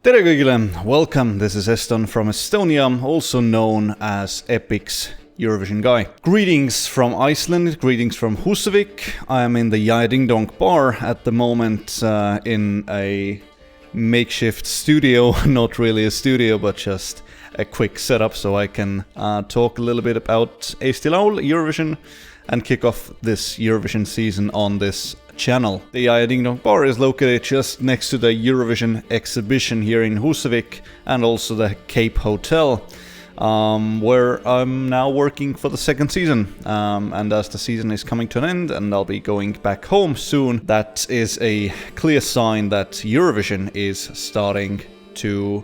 Tere kõigile! Welcome, this is Eston from Estonia, also known as Epix Eurovision guy. Greetings from Iceland, greetings from Husavik. I am in the Ja Ding Dong bar at the moment in a makeshift studio, not really a studio, but just a quick setup so I can talk a little bit about Eesti Laul, Eurovision, and kick off this Eurovision season on this channel. The Ja Ding Dong bar is located just next to the Eurovision exhibition here in Husavik and also the Cape Hotel, where I'm now working for the second season. And as the season is coming to an end and I'll be going back home soon, that is a clear sign that Eurovision is starting to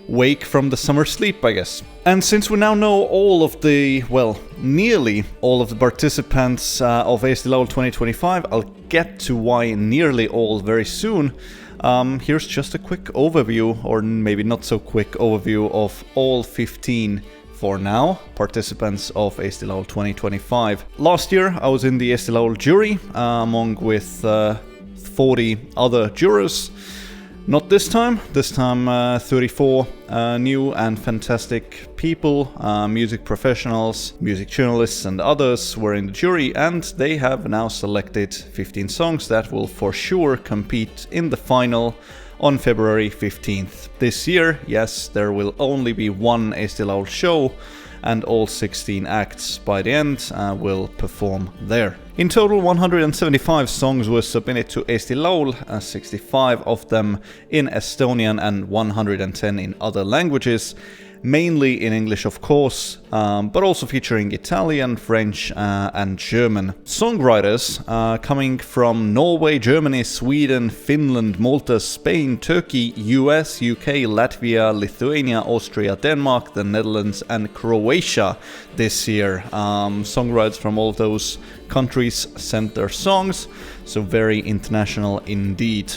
wake from the summer sleep, I guess. And since we now know all of the, well, nearly all of the participants of Eesti Laul 2025, I'll get to why nearly all very soon. Here's just a quick overview, or maybe not so quick overview, of all 15 for now participants of Eesti Laul 2025. Last year I was in the Eesti Laul jury along with 40 other jurors. Not this time. This time 34 new and fantastic people, music professionals, music journalists and others were in the jury, and they have now selected 15 songs that will for sure compete in the final on February 15th. This year, yes, there will only be one Eesti Laul show, and all 16 acts by the end will perform there. In total, 175 songs were submitted to Eesti Laul, 65 of them in Estonian and 110 in other languages, mainly in English of course, but also featuring Italian, French and German. Songwriters coming from Norway, Germany, Sweden, Finland, Malta, Spain, Turkey, US, UK, Latvia, Lithuania, Austria, Denmark, the Netherlands and Croatia this year. Songwriters from all of those countries sent their songs, so very international indeed.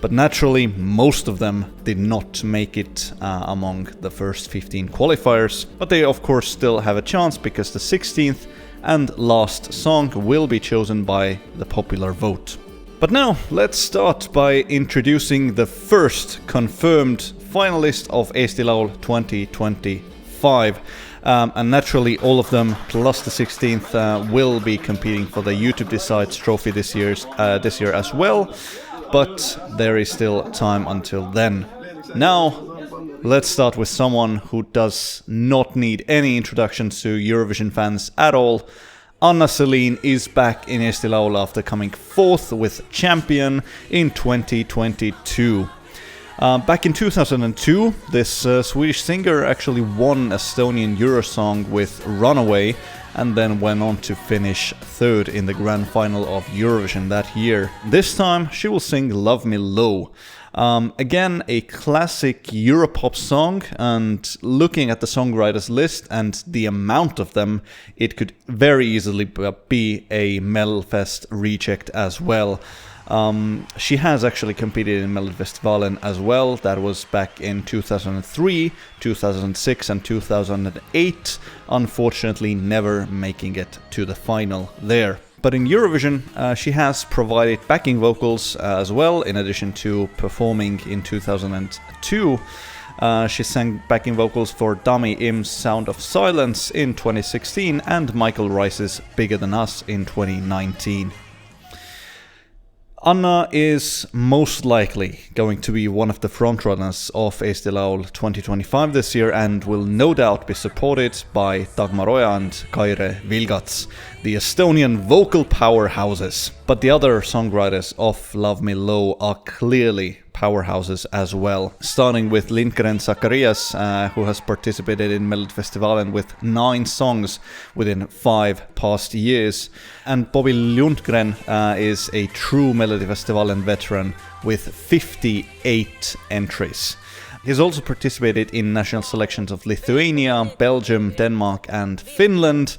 But naturally, most of them did not make it among the first 15 qualifiers. But they of course still have a chance, because the 16th and last song will be chosen by the popular vote. But now, let's start by introducing the first confirmed finalist of Eesti Laul 2025. And naturally, all of them, plus the 16th, will be competing for the YouTube Decides trophy this year as well. But there is still time until then. Now, let's start with someone who does not need any introductions to Eurovision fans at all. Anna Sahlene is back in Eesti Laul after coming fourth with Champion in 2022. Back in 2002, this Swedish singer actually won Estonian Eurosong with Runaway, and then went on to finish third in the grand final of Eurovision that year. This time she will sing Love Me Low. Again, a classic Europop song, and looking at the songwriters list and the amount of them, it could very easily be a Melfest reject as well. She has actually competed in Melodifestivalen as well. That was back in 2003, 2006 and 2008, unfortunately never making it to the final there. But in Eurovision, she has provided backing vocals as well, in addition to performing in 2002. She sang backing vocals for Dami Im's Sound of Silence in 2016 and Michael Rice's Bigger Than Us in 2019. Anna is most likely going to be one of the frontrunners of Eesti Laul 2025 this year, and will no doubt be supported by Dagmar Oja and Kaire Vilgats, the Estonian vocal powerhouses. But the other songwriters of Love Me Low are clearly powerhouses as well, starting with Lindgren Zacharias, who has participated in Melodifestivalen with 9 songs within 5 past years, and Bobby Lundgren is a true Melodifestivalen veteran with 58 entries. He's also participated in national selections of Lithuania, Belgium, Denmark and Finland.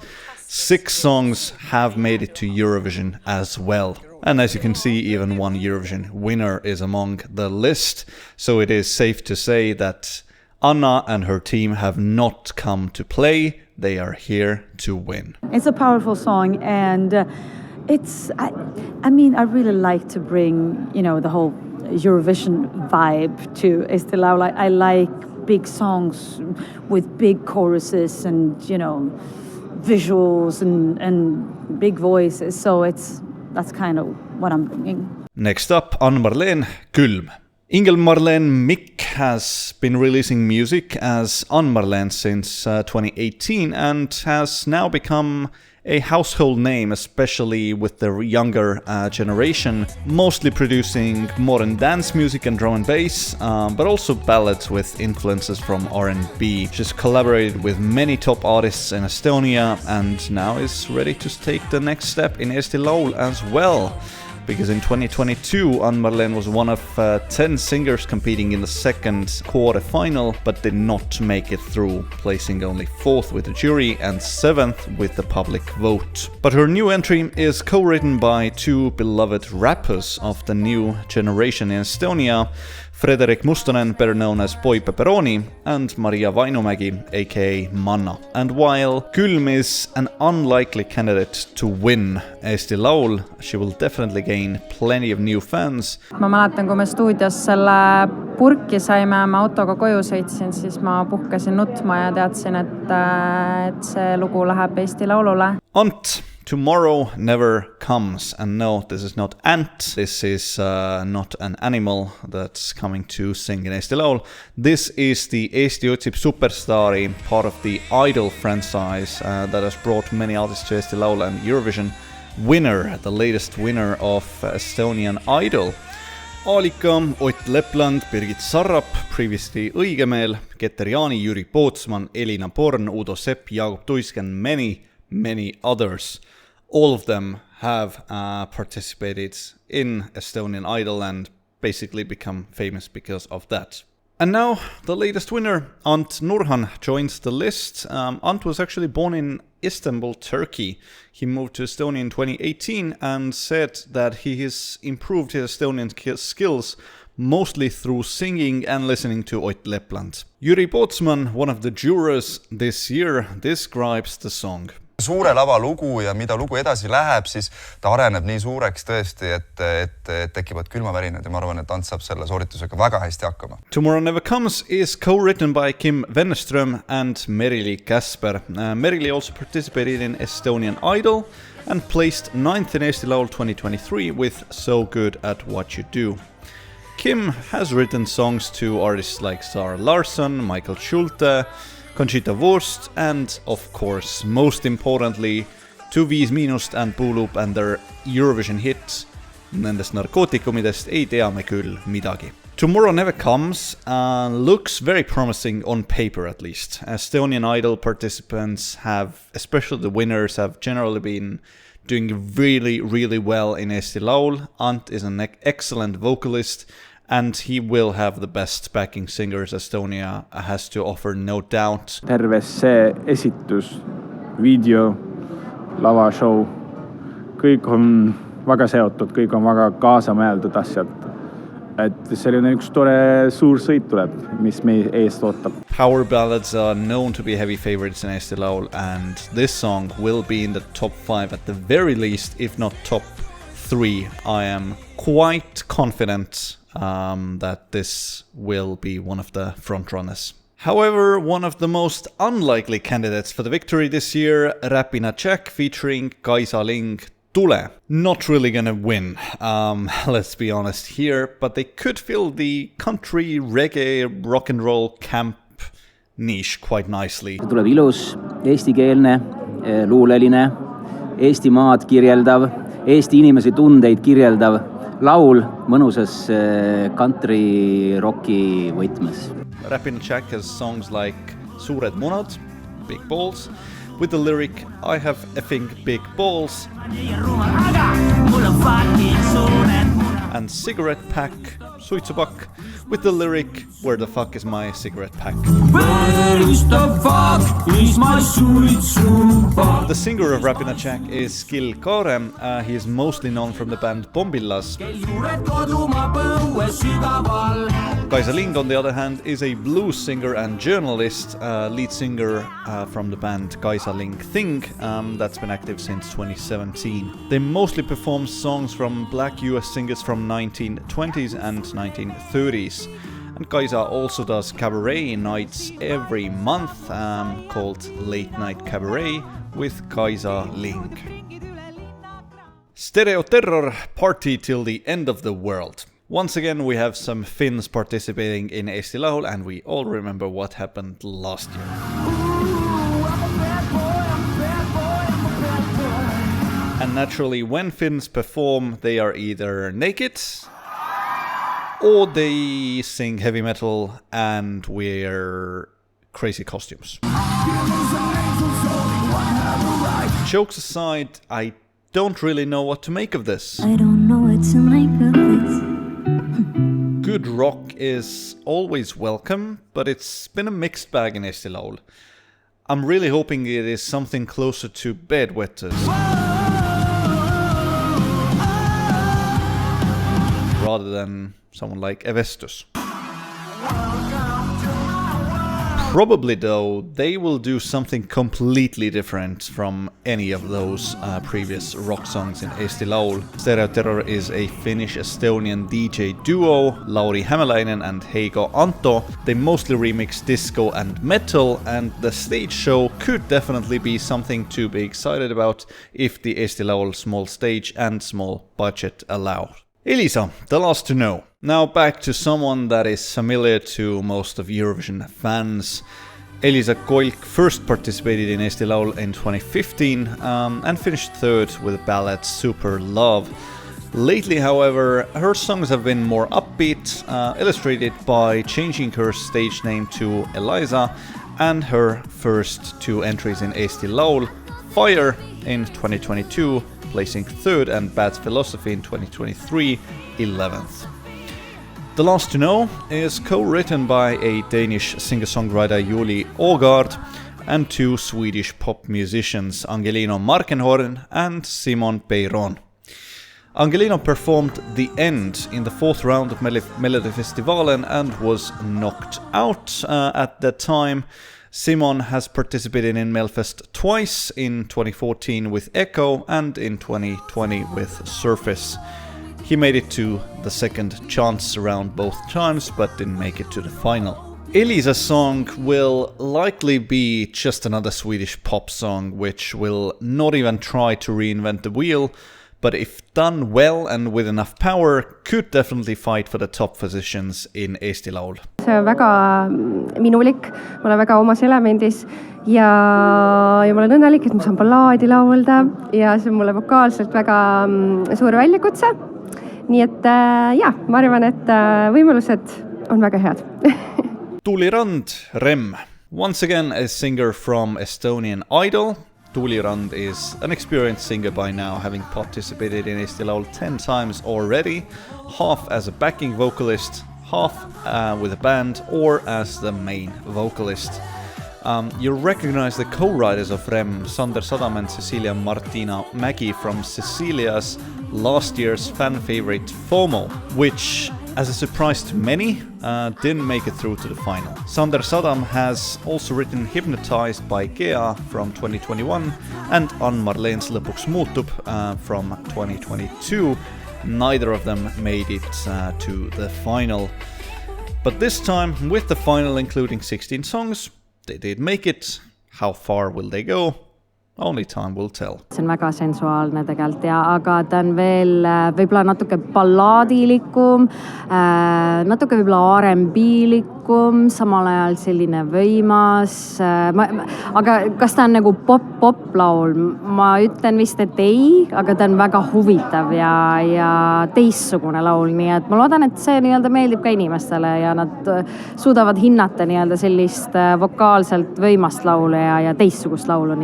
6 songs have made it to Eurovision as well. And as you can see, even one Eurovision winner is among the list. So it is safe to say that Anna and her team have not come to play. They are here to win. It's a powerful song, and I really like to bring, the whole Eurovision vibe to Eesti Laul. I like big songs with big choruses and, visuals and big voices. So that's kind of what I'm bringing. Next up, An-Marlen, Külm. An-Marlen Mikk has been releasing music as An-Marlen since 2018 and has now become a household name, especially with the younger generation, mostly producing modern dance music and drum and bass, but also ballads with influences from R&B. She's collaborated with many top artists in Estonia and now is ready to take the next step in Eesti Laul as well. Because in 2022, An-Marlen was one of 10 singers competing in the second quarter-final, but did not make it through, placing only 4th with the jury and 7th with the public vote. But her new entry is co-written by two beloved rappers of the new generation in Estonia, Frederik Mustonen, better known as Boy Pepperoni, and Maria Vainumägi, aka Manna. And while Külm is an unlikely candidate to win Eesti Laul, she will definitely gain plenty of new fans. Ma mäletan, kui me stuudios selle purki saime, ma autoga koju sõitsin, siis ma puhkasin nutma ja teadsin, et see lugu läheb Eesti Laulule. Ant, tomorrow never comes. And no, this is not Ant. This is not an animal that's coming to sing in Eesti Laul. This is the Eesti Otsib Superstaari, part of the Idol franchise that has brought many artists to Eesti Laul and Eurovision winner, the latest winner of Estonian Idol. Alika, Ott Lepland, Birgit Sarrap, previously Õigemeel, Keter Jaani, Jüri Pootsman, Elina Born, Udo Sepp, Jaagup Tuisk and many others. All of them have participated in Estonian Idol and basically become famous because of that. And now, the latest winner, Ant Nurhan, joins the list. Ant was actually born in Istanbul, Turkey. He moved to Estonia in 2018 and said that he has improved his Estonian skills mostly through singing and listening to Ott Lepland. Jüri Pootsman, one of the jurors this year, describes the song. Suure lava lugu ja mida lugu edasi läheb, siis ta areneb nii suureks tõesti, et tekivad külmavärinad ja ma arvan, et Ant saab selle sooritusega väga hästi hakkama. Tomorrow Never Comes is co-written by Kim Wennerström and Merili Kasper. Merili also participated in Estonian Idol and placed 9th in Eesti Laul 2023 with So Good at What You Do. Kim has written songs to artists like Zara Larsson, Michael Schulte, Conchita Wurst, and of course, most importantly, to Viis Miinust and Puulup and their Eurovision hit Nendest narkootikumidest ei tea me küll midagi. Tomorrow Never Comes looks very promising on paper at least. Estonian Idol participants have, especially the winners, have generally been doing really well in Eesti Laul. Ant is an excellent vocalist and he will have the best backing singers Estonia has to offer, no doubt. Terve see esitus, video, lavashow, kõik on väga seotud, kõik on väga kaasamõeldud asjad. Et selline üks tore suur sõit tuleb, mis meie eest ootab. Power ballads are known to be heavy favorites in Eesti Laul, and this song will be in the top 5 at the very least, if not top 3. I am quite confident that this will be one of the frontrunners. However, one of the most unlikely candidates for the victory this year, Rapina Jack featuring Kaisa Ling, Tule. Not really gonna win, let's be honest here, but they could fill the country, reggae, rock and roll camp niche quite nicely. Tuleb ilus, eestikeelne, luuleline, Eesti maad kirjeldav, Eesti inimese tundeid kirjeldav laul mõnusas country rocki võtmes. Rapina Jack has songs like Suured munad, Big Balls, with the lyric I have effing big balls, and Cigarette Pack, Suitsupakk, with the lyric "Where the fuck is my cigarette pack?" Where is the fuck is my sweet supa? The singer of Rapina Jack is Käärijä. He is mostly known from the band Bombillas. Kaisa Ling, on the other hand, is a blues singer and journalist, lead singer from the band Kaisa Ling Thing, that's been active since 2017. They mostly perform songs from black US singers from 1920s and 1930s. And Kaisa also does cabaret nights every month, called Late Night Cabaret with Kaisa Ling. Stereo Terror, party till the end of the world. Once again, we have some Finns participating in Eesti Laul, and we all remember what happened last year. And naturally, when Finns perform, they are either naked or they sing heavy metal and wear crazy costumes. Jokes aside, I don't really know what to make of this. I don't know what to make of this. Good rock is always welcome, but it's been a mixed bag in Eesti Laul. I'm really hoping it is something closer to Bedwetters rather than someone like Evestus. Probably though, they will do something completely different from any of those previous rock songs in Eesti Laul. Stereo Terror is a Finnish-Estonian DJ duo, Lauri Hämäläinen and Heigo Anto. They mostly remix disco and metal, and the stage show could definitely be something to be excited about if the Eesti Laul small stage and small budget allow. Elysa, the last to know. Now back to someone that is familiar to most of Eurovision fans. Elysa first participated in Eesti Laul in 2015 and finished third with the ballad Super Love. Lately, however, her songs have been more upbeat, illustrated by changing her stage name to Elysa and her first two entries in Eesti Laul, Fire in 2022, placing third, and Bad Philosophy in 2023, 11th. The Last to Know is co-written by a Danish singer-songwriter Julie Ågård and two Swedish pop musicians Angelino Markenhorn and Simon Peyron. Angelino performed The End in the fourth round of Melodifestivalen and was knocked out at that time. Simon has participated in Melfest twice, in 2014 with Echo and in 2020 with Surface. He made it to the second chance round both times, but didn't make it to the final. Elysa's song will likely be just another Swedish pop song, which will not even try to reinvent the wheel, but if done well and with enough power, could definitely fight for the top positions in Eesti Laul. See on väga minulik, ma olen väga omas elemendis ja ma olen õnnelik, et ma saan ballaadi laulda ja see on mulle vokaalselt väga suur väljakutse. Nii et ma arvan, et võimalused on väga head. Tulirand, Rem. Once again, a singer from Estonian Idol. Tulirand is an experienced singer by now, having participated in Eesti Laul 10 times already, half as a backing vocalist, half with a band, or as the main vocalist. You recognize the co-writers of Rem, Sander Sadam and Cecilia Martina Mägi from Cecilia's last year's fan favorite FOMO, which, as a surprise to many, didn't make it through to the final. Sander Sadam has also written Hypnotized by Gea from 2021 and An-Marlen's Lõpuks muutub from 2022. Neither of them made it to the final. But this time, with the final including 16 songs, they did make it. How far will they go? Only time will tell. See on väga sensuaalne tegelikult, aga ta on veel võib-olla natuke ballaadilikum, natuke võib-olla R&B-likum, samal ajal selline võimas. Aga kas ta on nagu pop-laul? Ma ütlen vist, et ei, aga ta on väga huvitav ja teistsugune laul, nii et ma loodan, et see meeldib ka inimestele ja nad suudavad hinnata sellist vokaalselt võimast laulu ja teistsugust laulu .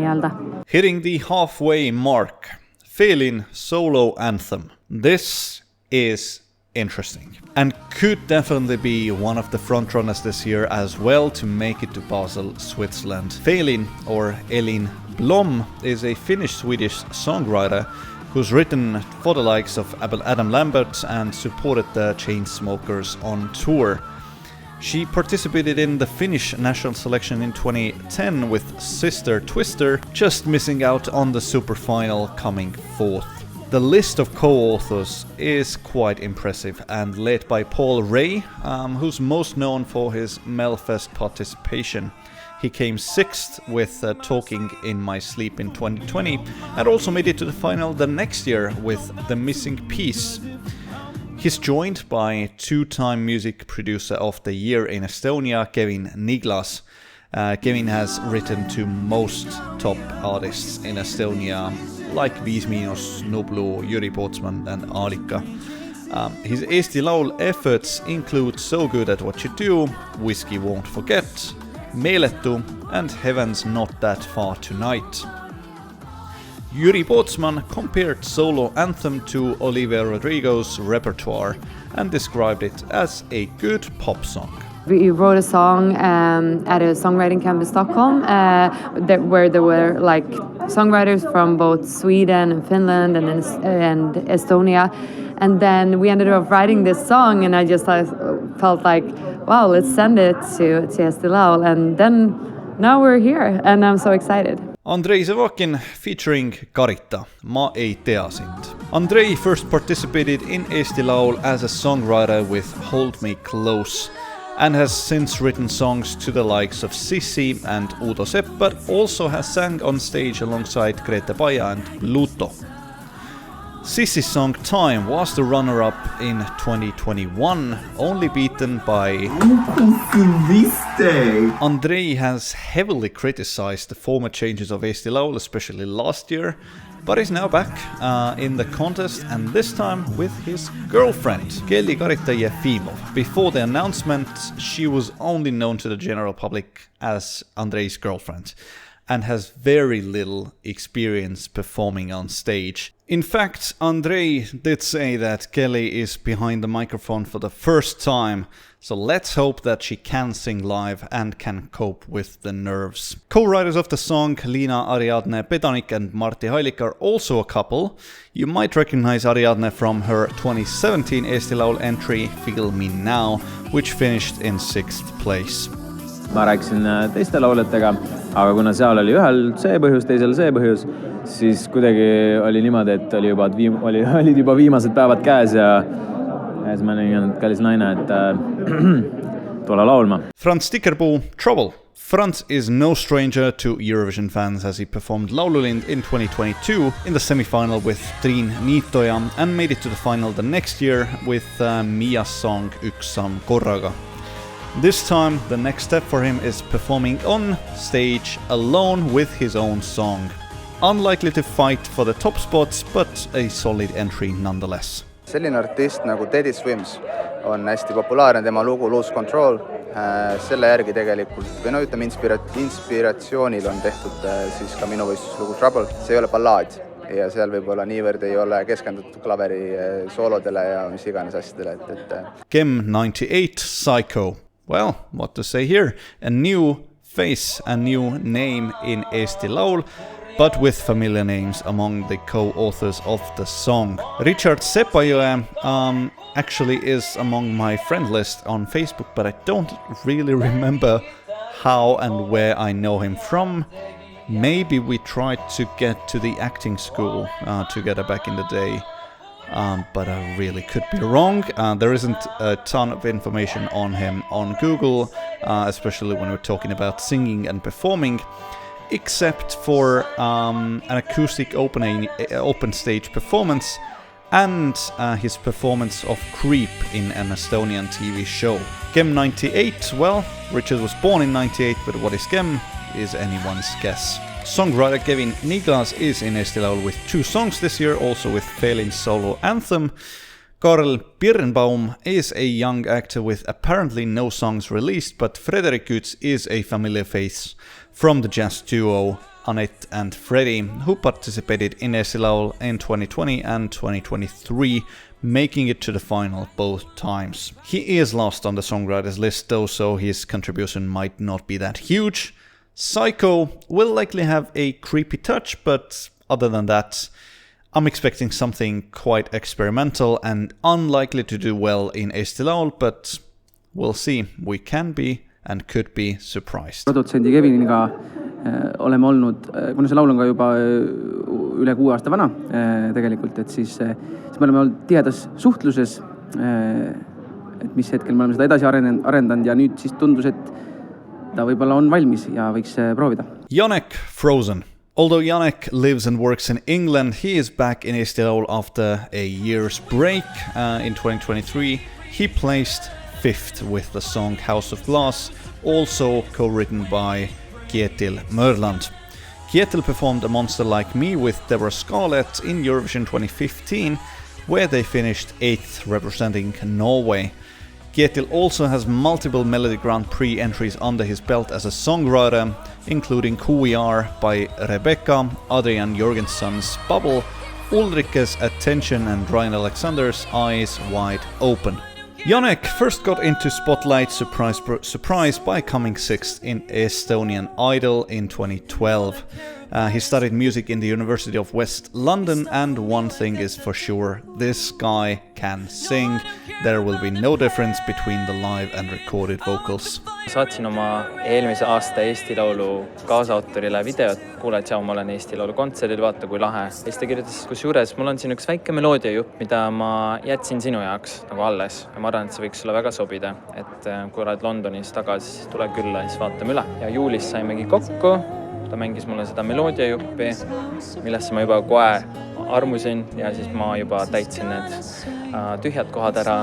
Hitting the halfway mark, Felin solo anthem. This is interesting. And could definitely be one of the frontrunners this year as well to make it to Basel, Switzerland. Felin, or Elin Blom, is a Finnish-Swedish songwriter who's written for the likes of Adam Lambert and supported the Chainsmokers on tour. She participated in the Finnish national selection in 2010 with Sister Twister, just missing out on the super final, coming fourth. The list of co-authors is quite impressive and led by Paul Ray, who's most known for his Melfest participation. He came sixth with Talking in My Sleep in 2020 and also made it to the final the next year with The Missing Piece. He's joined by two-time Music Producer of the Year in Estonia, Kevin Niglas. Kevin has written to most top artists in Estonia, like Viis Miinus, Nublu, Jüri Pootsman and Alika. His Eesti Laul efforts include So Good at What You Do, Whiskey Won't Forget, Meeletu and Heaven's Not That Far Tonight. Jüri Pootsman compared Solo Anthem to Olivia Rodrigo's repertoire and described it as a good pop song. We wrote a song at a songwriting camp in Stockholm where there were like songwriters from both Sweden and Finland and Estonia. And then we ended up writing this song and I just felt like, wow, let's send it to Eesti Laul. And then now we're here and I'm so excited. Andrei Zavakin featuring Karita, Ma ei tea sind. Andrei first participated in Eesti Laul as a songwriter with Hold Me Close and has since written songs to the likes of Sissi and Udo Sepp, but also has sang on stage alongside Grete Baia and Luto. Sissi's song Time was the runner-up in 2021, only beaten by Andrei has heavily criticized the former changes of Eesti Laul, especially last year, but is now back in the contest and this time with his girlfriend, Kelly Karita Jefimov. Before the announcement, she was only known to the general public as Andrei's girlfriend and has very little experience performing on stage. In fact, Andrei did say that Kelly is behind the microphone for the first time, so let's hope that she can sing live and can cope with the nerves. Co-writers of the song, Liina Ariadne Pedanik and Martti Hailik, are also a couple. You might recognize Ariadne from her 2017 Eesti Laul entry, Feel Me Now, which finished in 6th place. Ma rääkisin teiste lauljatega, aga kuna seal oli ühel see põhjus, teisel see põhjus, siis kuidagi oli niimoodi, et olid juba viimased päevad käes ja siis ma olin kallis naine, et tule laulma. Franz Stickerpuu, Trouble. Franz is no stranger to Eurovision fans as he performed Laululind in 2022 in the semi-final with Triin Niitoja and made it to the final the next year with Mia's song Üks samm korraga. This time, the next step for him is performing on stage alone with his own song. Unlikely to fight for the top spots, but a solid entry nonetheless. Selline artist nagu Teddy Swims on hästi populaarne, tema lugu Lose Control. Selle järgi tegelikult, või no ütleme inspiratsioonil on tehtud siis ka minu võistluslugu Trouble. See ei ole ballaad ja seal võib-olla niivõrd ei ole keskendutud klaveri soolodele ja mis iganes asjadele. Gem 98, Psycho. Well, what to say here? A new face, a new name in Eesti Laul, but with familiar names among the co-authors of the song. Richard Sepajoe actually is among my friend list on Facebook, but I don't really remember how and where I know him from. Maybe we tried to get to the acting school together back in the day. But I really could be wrong. There isn't a ton of information on him on Google, especially when we're talking about singing and performing, except for an acoustic open stage performance and his performance of Creep in an Estonian TV show. Gem 98, well, Richard was born in 98, but what is Gem is anyone's guess. Songwriter Kevin Niglas is in Eesti Laul with 2 songs this year, also with Felin's solo anthem. Karl Birnbaum is a young actor with apparently no songs released, but Frederik Küts is a familiar face from the jazz duo Anett and Freddie, who participated in Eesti Laul in 2020 and 2023, making it to the final both times. He is last on the songwriters list though, so his contribution might not be that huge. Psycho will likely have a creepy touch, but other than that, I'm expecting something quite experimental and unlikely to do well in Eesti Laul, but we'll see. We can be and could be surprised. Produtsendi Keviniga oleme olnud, kuna see laul on ka juba üle 6 aasta vana tegelikult, et siis me oleme olnud tihedas suhtluses, et mis hetkel me oleme seda edasi arendanud ja nüüd siis tundus, et ta võib-olla on valmis ja võiks proovida. Janek Frozen. Although Janek lives and works in England, he is back in Eesti Laul after a year's break. In 2023, he placed 5th with the song House of Glass, also co-written by Little Marland. Little performed A Monster Like Me with Deborah Scarlett in Eurovision 2015, where they finished 8th representing Norway. Little also has multiple Melody Grand Prix entries under his belt as a songwriter, including Who We Are by Rebecca, Adrian Jorgensen's Bubble, Ulrike's Attention and Ryan Alexander's Eyes Wide Open. Janek first got into spotlight surprise by coming 6th in Estonian Idol in 2012. He studied music in the University of West London, and one thing is for sure, this guy can sing. There will be no difference between the live and recorded vocals. Saatsin oma eelmise aasta Eesti Laulu kaasautorile videot. Kuule, tšau, ma olen Eesti Laulu kontserdil, vaata kui lahe. Ja ta kirjutas, kusjuures mul on siin üks väike meloodiajupp, mida ma jätsin sinu jaoks nagu alles. Ja ma arvan, et see võiks sulle väga sobida. Et kui oled Londonis tagasi, siis tule külla ja siis vaatame üle. Ja juulis saimegi kokku. Ta mängis mulle seda meloodiajuppi, millesse ma juba kohe armusin ja siis ma juba täitsin need tühjad kohad ära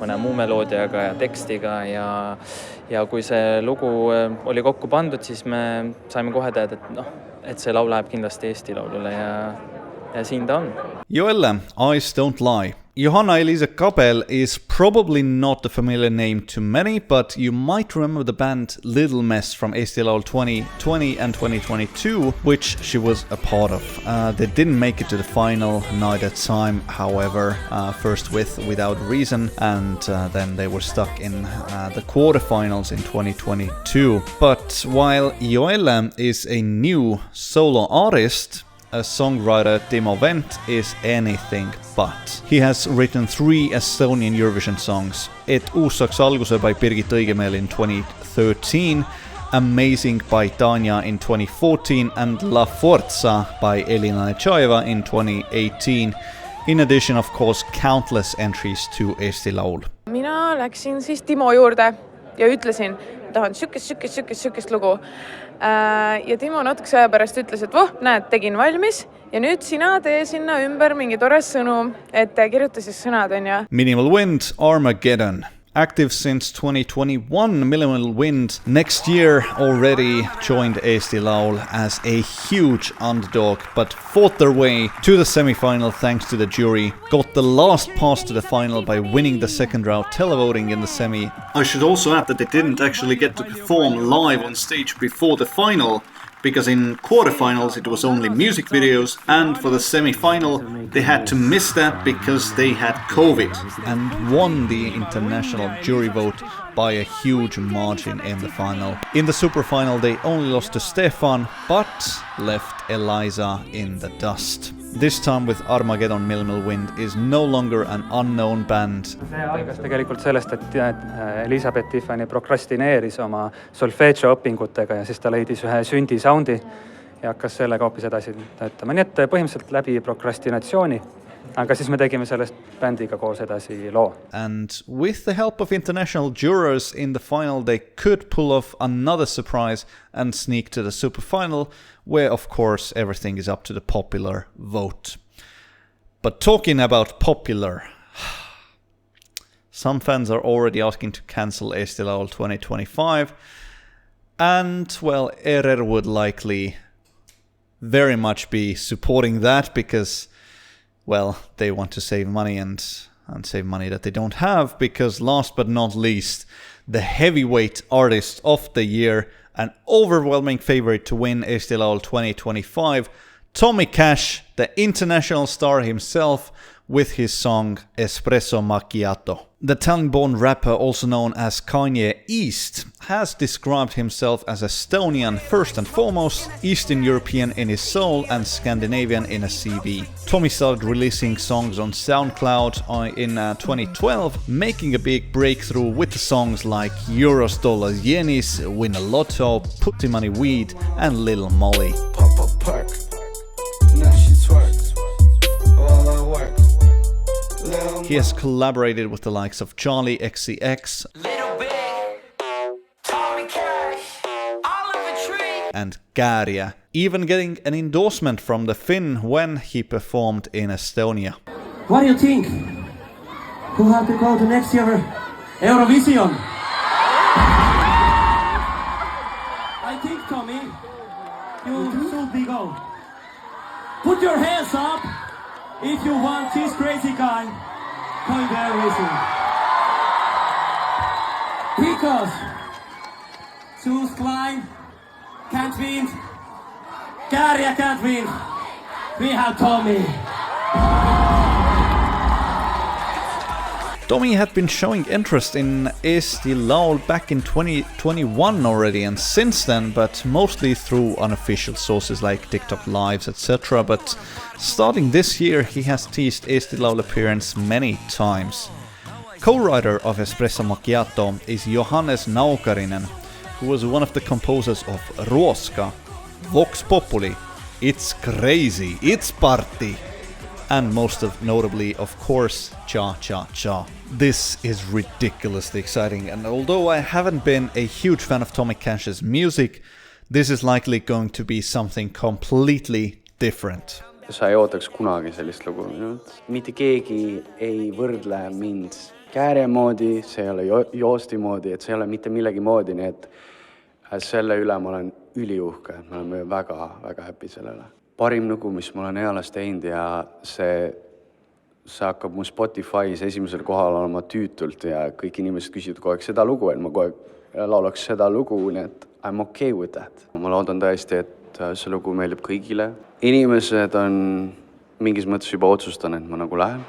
mõne muu meloodiaga ja tekstiga ja kui see lugu oli kokku pandud, siis me saime kohe teada, et see laul läheb kindlasti Eesti Laulule ja siin ta on. Joelle, Eyes Don't Lie. Johanna Elysa Kabel is probably not a familiar name to many, but you might remember the band Little Mess from Eesti Laul 2020 and 2022, which she was a part of. They didn't make it to the final neither time, however, first with Without Reason, and then they were stuck in the quarterfinals in 2022. But while Joelle is a new solo artist, a songwriter Timo Wendt is anything but. He has written 3 Estonian Eurovision songs. Et uus saaks alguse by Birgit Õigemeel in 2013, Amazing by Tanja in 2014 and La Forza by Elina Nechaeva in 2018. In addition, of course, countless entries to Eesti Laul. Mina läksin siis Timo juurde ja ütlesin, tahan sükest lugu. Ja Timo natukese aja pärast ütles, et näed, tegin valmis ja nüüd sina tee sinna ümber mingi tore sõnum, et kirjuta siis sõnad, on ja. Minimal Wind, Armageddon. Active since 2021, Minimal Wind next year already joined Eesti Laul as a huge underdog, but fought their way to the semi-final thanks to the jury. Got the last pass to the final by winning the second round televoting in the semi. I should also add that they didn't actually get to perform live on stage before the final, because in quarterfinals it was only music videos, and for the semi-final they had to miss that because they had COVID, and won the international jury vote by a huge margin in the final. In the super final they only lost to Stefan, but left Elysa in the dust. This time with Armageddon, Minimal Wind is no longer an unknown band. See algas tegelikult sellest, et Elizabeth Tiffany prokrastineeris oma solfeggio õpingutega ja siis ta leidis ühe sündi soundi ja hakkas sellega hoopis edasi töötama. Nii et põhimõtteliselt läbi prokrastinatsiooni, aga siis me tegime sellest bändiga koos edasi loo. And with the help of international jurors in the final, they could pull off another surprise and sneak to the super final, where of course everything is up to the popular vote. But talking about popular, some fans are already asking to cancel Eesti Laul 2025, and well, ERR would likely very much be supporting that because, well, they want to save money and save money that they don't have, because last but not least, the heavyweight artist of the year, An overwhelming favorite to win Eesti Laul 2025, Tommy Cash, the international star himself, with his song Espresso Macchiato. The Tallinn-born rapper, also known as Käärijä East, has described himself as Estonian first and foremost, Eastern European in his soul and Scandinavian in a CV. Tommy started releasing songs on SoundCloud in 2012, making a big breakthrough with the songs like Euros, Dollars, Yenis, Win a Lotto, Putty Money Weed and Lil Molly. Pop a perk, now she twerks, while I work. He has collaborated with the likes of Charlie XCX, and Käärijä, even getting an endorsement from the Finn when he performed in Estonia. What do you think? Who have to go to next year Eurovision? I think, Tommy, you should be go. Put your hands up if you want this crazy guy going to Eurovision. Because Joost Klein can't win, Käärijä can't win, we have Tommy. Tommy had been showing interest in Eesti Laul back in 2021 already, and since then, but mostly through unofficial sources like TikTok lives, etc. But starting this year, he has teased Eesti Laul appearance many times. Co-writer of Espresso Macchiato is Johanna, who was one of the composers of Ruoska, Vox Populi, It's Crazy, It's Party, and most notably, of course, Cha Cha Cha. This is ridiculously exciting, and although I haven't been a huge fan of Tommy Cash's music, this is likely going to be something completely different. Sa ei ootaks kunagi sellist lugu minult. Mitte keegi ei võrdle mind Käärijä moodi, see ei ole Joosti moodi, et see ei ole mitte millegi moodi, nii et selle üle ma olen üliuhke, me oleme väga happy sellele. Parim lugu, mis ma olen eales teinud ja see hakkab mu Spotify's esimesel kohal olema tüütult ja kõik inimesed küsivad kogu aeg seda lugu, et ma kogu aeg laulaks seda lugu, nii et I'm okay with that. Ma loodan tõesti, et see lugu meeldib kõigile. Inimesed on mingis mõttes juba otsustanud, et ma nagu lähen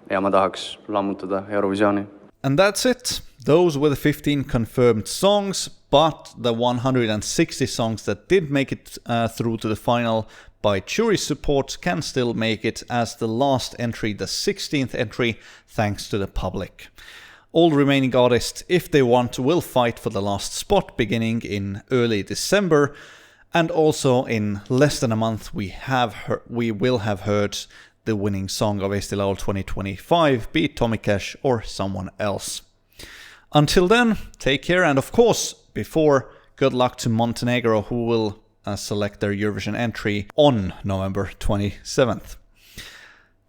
ja ma tahaks lammutada Eurovisioni. And that's it. Those were the 15 confirmed songs, but the 160 songs that did make it through to the final by jury support can still make it as the last entry, the 16th entry, thanks to the public. All remaining artists, if they want, will fight for the last spot beginning in early December, and also in less than a month we will have heard the winning song of Eesti Laul 2025, be it Tommy Cash or someone else. Until then, take care, and of course, before, good luck to Montenegro, who will select their Eurovision entry on November 27th.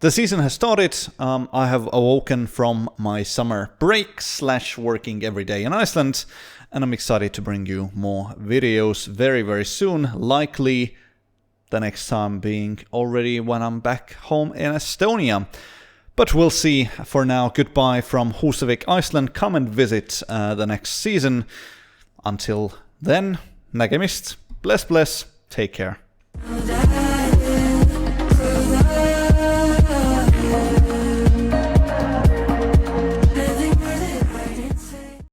The season has started. I have awoken from my summer break / working every day in Iceland, and I'm excited to bring you more videos very soon, likely the next time being already when I'm back home in Estonia. But we'll see. For now, goodbye from Husavik, Iceland. Come and visit the next season. Until then, nägemist. Bless, take care.